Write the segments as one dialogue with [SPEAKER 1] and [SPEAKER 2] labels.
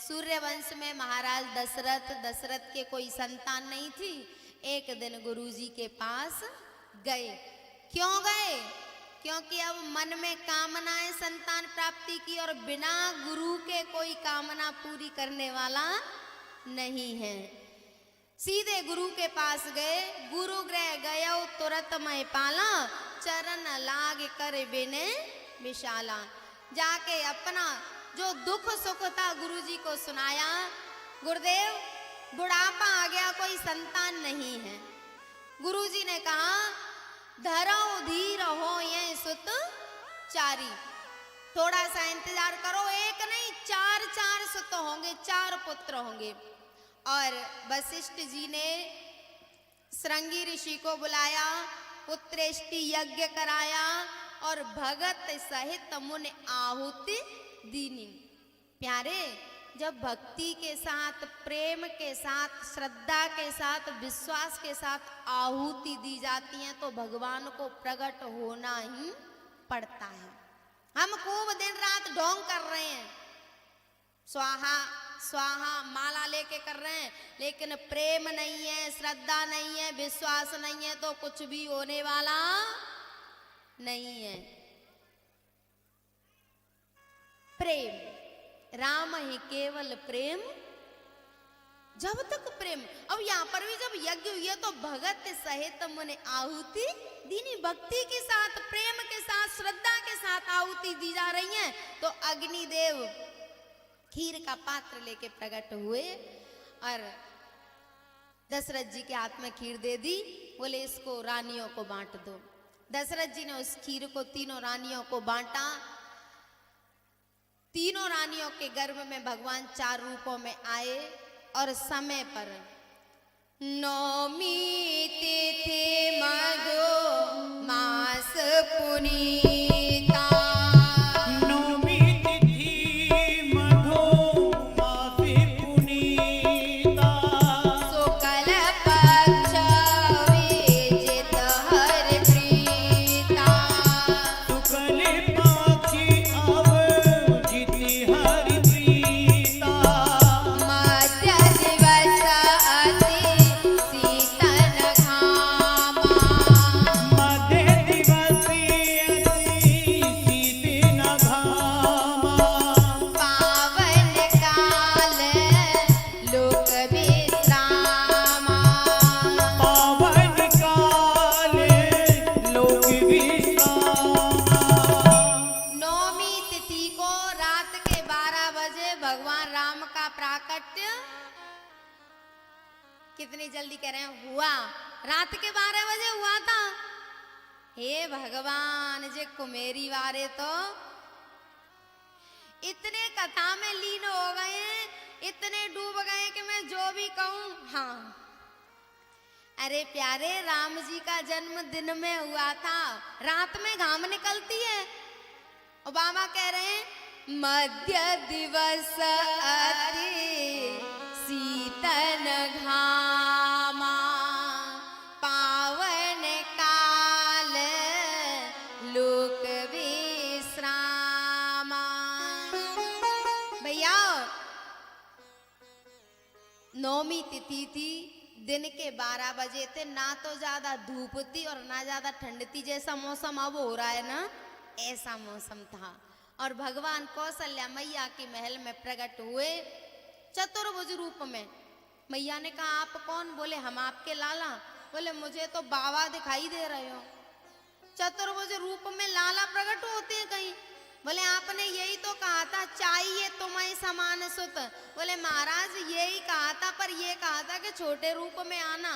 [SPEAKER 1] सूर्यवंश में महाराज दशरथ के कोई संतान नहीं थी। एक दिन गुरुजी के पास गए। क्यों गए? क्योंकि अब मन में कामनाएं संतान प्राप्ति की, और बिना गुरु के कोई कामना पूरी करने वाला नहीं है। सीधे गुरु के पास गए। गुरु गृह गयो तुरंत मैं पाला, चरण लाग कर बिने विशाला। जाके अपना जो दुख सुख था गुरु जी को सुनाया। गुरुदेव, बुढ़ापा आ गया, कोई संतान नहीं है। गुरु जी ने कहा, धरो धीर हो ये सुत चारी, थोड़ा सा इंतजार करो, एक नहीं चार सुत होंगे, 4 पुत्र होंगे। और वशिष्ठ जी ने श्रृंगी ऋषि को बुलाया, पुत्रेष्टि यज्ञ कराया और भगत सहित मुनि आहुति दीनी। प्यारे, जब भक्ति के साथ, प्रेम के साथ, श्रद्धा के साथ, विश्वास के साथ आहुति दी जाती है तो भगवान को प्रकट होना ही पड़ता है। हम खूब दिन रात ढोंग कर रहे हैं, स्वाहा स्वाहा माला लेके कर रहे हैं, लेकिन प्रेम नहीं है, श्रद्धा नहीं है, विश्वास नहीं है तो कुछ भी होने वाला नहीं है। प्रेम, राम ही केवल प्रेम, जब तक प्रेम। अब यहाँ पर भी जब यज्ञ हुई है तो भगत सहित मुनि आहुति दीनी, भक्ति के साथ, प्रेम के साथ, श्रद्धा के साथ आहुति दी जा रही है। तो अग्निदेव खीर का पात्र लेके प्रकट हुए और दशरथ जी के हाथ में खीर दे दी। बोले इसको रानियों को बांट दो। दशरथ जी ने उस खीर को तीनों रानियों को बांटा। तीनों रानियों के गर्भ में भगवान 4 रूपों में आए और समय पर नौमी तिथि मघो मास पुनीता,
[SPEAKER 2] नौमी तिथि मघो मास पुनीता,
[SPEAKER 1] शुक्ल पक्ष विजित हर प्रीता,
[SPEAKER 2] शुक्ल पक्षी अवजित हरि प्रीता,
[SPEAKER 1] मध्य दिवस अति शीतल घामा,
[SPEAKER 2] मध्य दिवसी अति शीतल घामा,
[SPEAKER 1] पावन काल लोक विश्रामा,
[SPEAKER 2] पावन काले लोक विश्रामा।
[SPEAKER 1] नौमी तिथि को रात के 12 बजे भगवान राम का प्राकट्य कितनी जल्दी कह रहे हैं हुआ, रात के 12 बजे हुआ था। हे भगवान जे कुमेरी वारे तो इतने कथा में लीन हो गए हैं, इतने डूब गए कि मैं जो भी कहूं हाँ। अरे प्यारे, राम जी का जन्म दिन में हुआ था, रात में घाम निकलती है। और बाबा कह रहे हैं मध्य दिवस अति शीतल घामा, पावन काल लोक विश्रामा। भैया, नौमी तिथि थी, दिन के 12 बजे थे, ना तो ज्यादा धूप थी और ना ज्यादा ठंड थी। जैसा मौसम अब हो रहा है ना, ऐसा मौसम था। और भगवान कौशल्या मैया के महल में प्रकट हुए चतुर्भुज रूप में। मैया ने कहा आप कौन? बोले हम आपके लाला। बोले मुझे तो बाबा दिखाई दे रहे हो। चतुर्भुज रूप में लाला प्रकट होते हैं कहीं? बोले आपने यही तो कहा था चाहिए तुम्हें समान सुत। बोले महाराज यही कहा था, पर ये कहा था कि छोटे रूप में आना,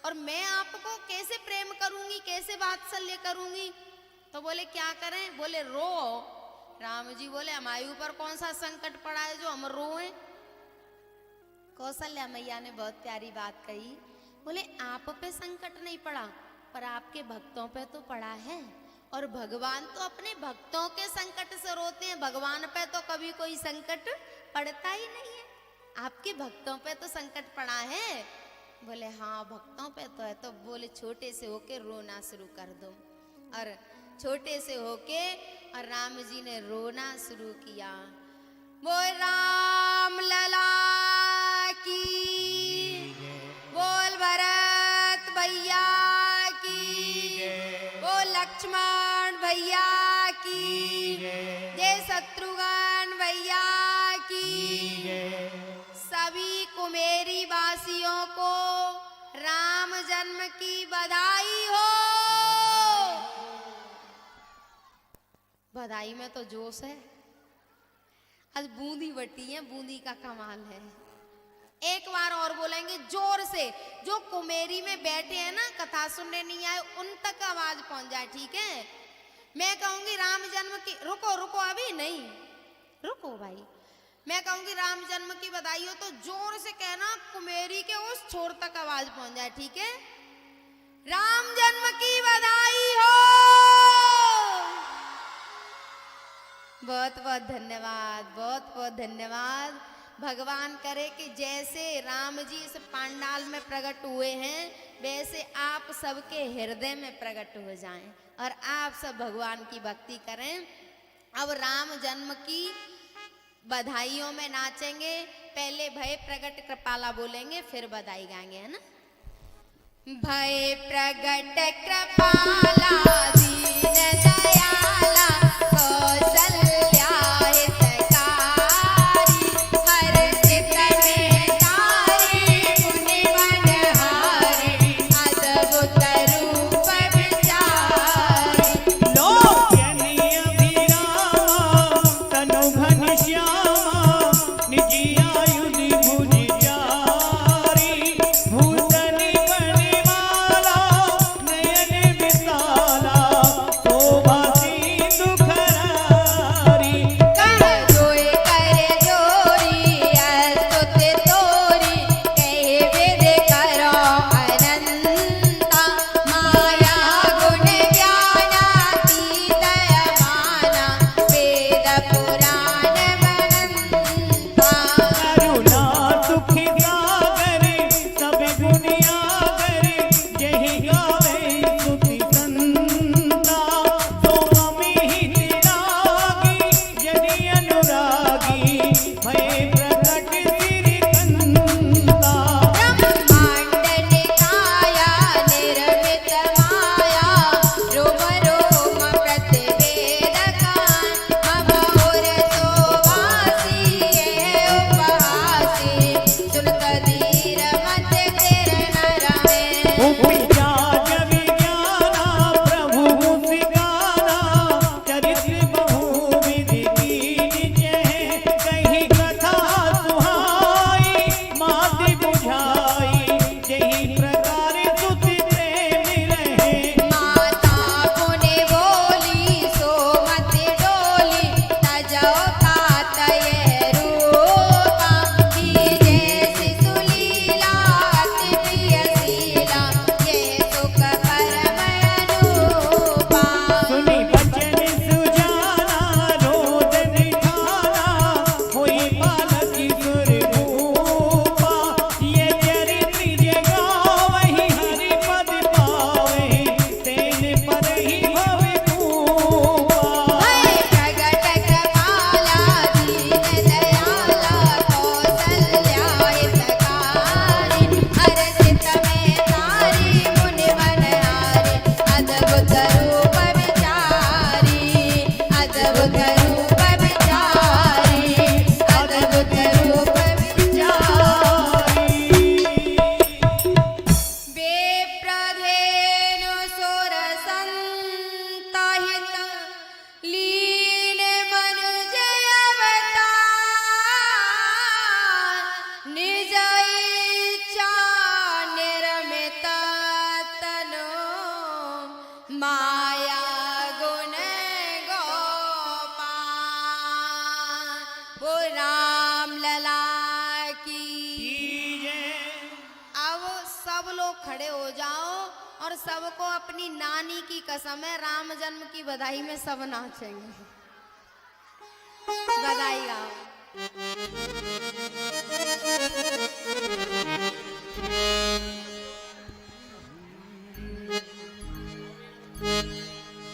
[SPEAKER 1] और मैं आपको कैसे प्रेम करूंगी, कैसे वात्सल्य करूंगी? तो बोले क्या करें? बोले रो। राम जी बोले हमारे ऊपर कौन सा संकट पड़ा है जो हम रोएं? कौशल्या मैया ने बहुत प्यारी बात कही। बोले आप पे संकट नहीं पड़ा, पर आपके भक्तों पे तो पड़ा है। और भगवान तो अपने भक्तों के संकट से रोते हैं, भगवान पे तो कभी कोई संकट पड़ता ही नहीं है। आपके भक्तों पे तो संकट पड़ा है। बोले हाँ भक्तों पे तो है। तो बोले छोटे से होके रोना शुरू कर दो। और छोटे से होके और राम जी ने रोना शुरू किया। वो राम राम जन्म की बधाई हो। बधाई में तो जोश है। आज बूंदी बटी है, बूंदी का कमाल है। एक बार और बोलेंगे जोर से, जो कुमेरी में बैठे हैं ना, कथा सुनने नहीं आए, उन तक आवाज पहुंच जाए, ठीक है। मैं कहूंगी राम जन्म की, रुको रुको अभी नहीं, रुको भाई। मैं कहूंगी राम जन्म की बधाई हो तो जोर से कहना, कुमेरी के उस छोर तक आवाज पहुंच जाए, ठीक है। राम जन्म की बधाई हो। बहुत बहुत धन्यवाद, बहुत बहुत धन्यवाद। भगवान करे कि जैसे राम जी इस पांडाल में प्रकट हुए हैं, वैसे आप सबके हृदय में प्रकट हो जाएं और आप सब भगवान की भक्ति करें। अब राम जन्म की बधाइयों में नाचेंगे। पहले भय प्रगट कृपाला बोलेंगे, फिर बधाई गाएंगे, है ना। भय प्रगट कृपाला दीन दयाला कौशल्या खड़े हो जाओ और सबको अपनी नानी की कसम है, राम जन्म की बधाई में सब नाचेंगे। बधाई गाओ।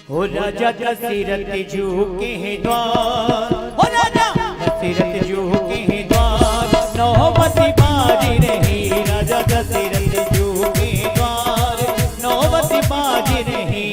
[SPEAKER 2] हो राजा दशरथ जू के द्वार, हो राजा दशरथ जू के द्वार, नौबती बाजी रही। राजा दशरथ जू के द्वार, नौबती बाजी रही।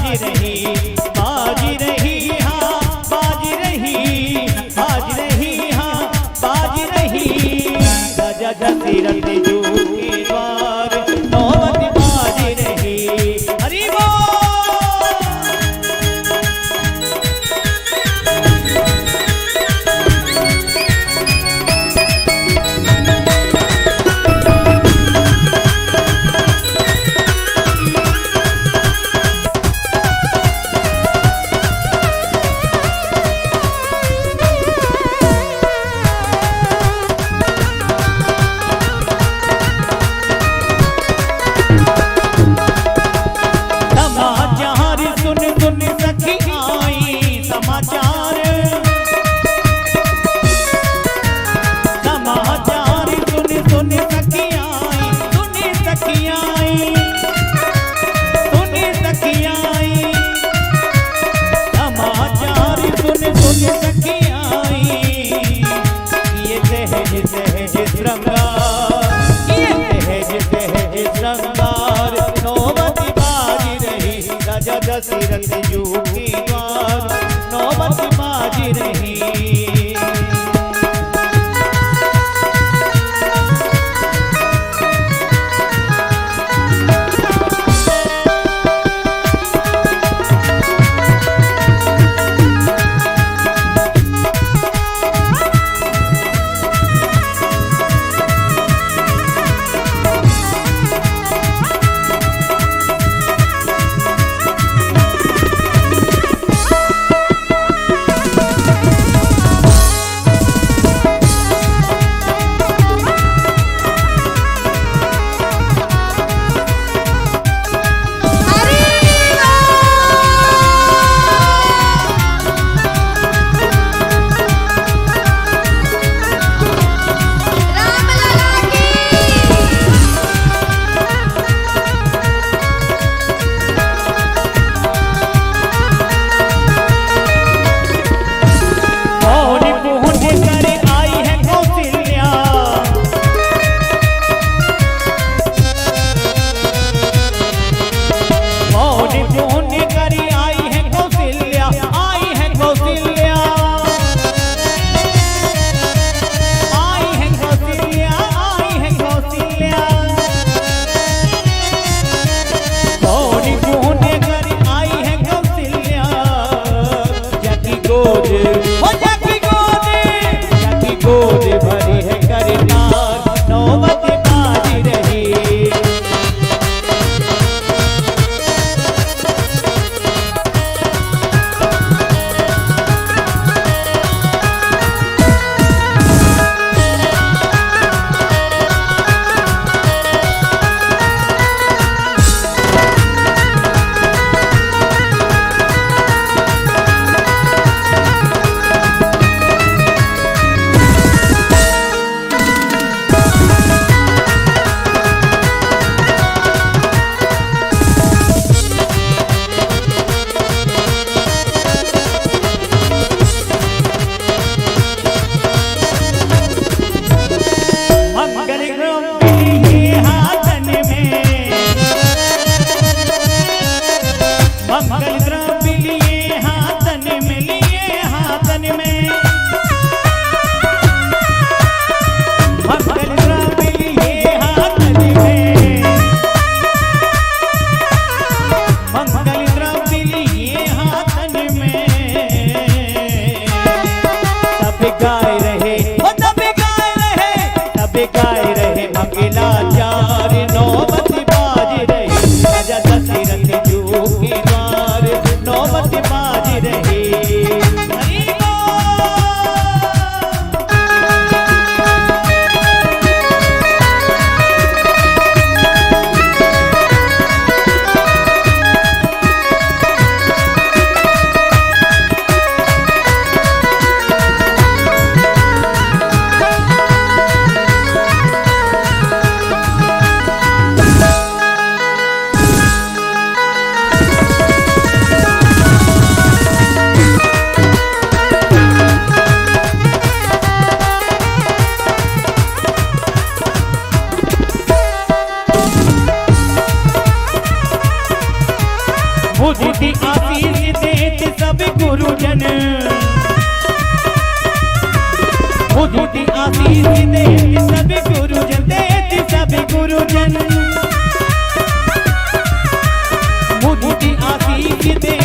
[SPEAKER 2] बाजी रही, बाजी रही, हाँ बाजी रही, बाजी रही, हाँ बाजी रही। राजा दशरथ जू के द्वार नौबत बाजी रही। हरि बोल। समाचार सुन सुन सखी आई, समाचार समाचार सुन सुन सखी आई, सुन सखी आई, सुन सखी आई। समाचार सुन सुन सखी आई, ये सहज सहज श्रृंगार, ये सहज सहज श्रृंगार नौबत बाजी रही। राजा दशरथ जू के द्वार नौबत बाजी रही। मुझे आशीष देते सब गुरुजन, मुझे आशीष देते सब गुरुजन, देते सब गुरुजन, मुझे आशीष दे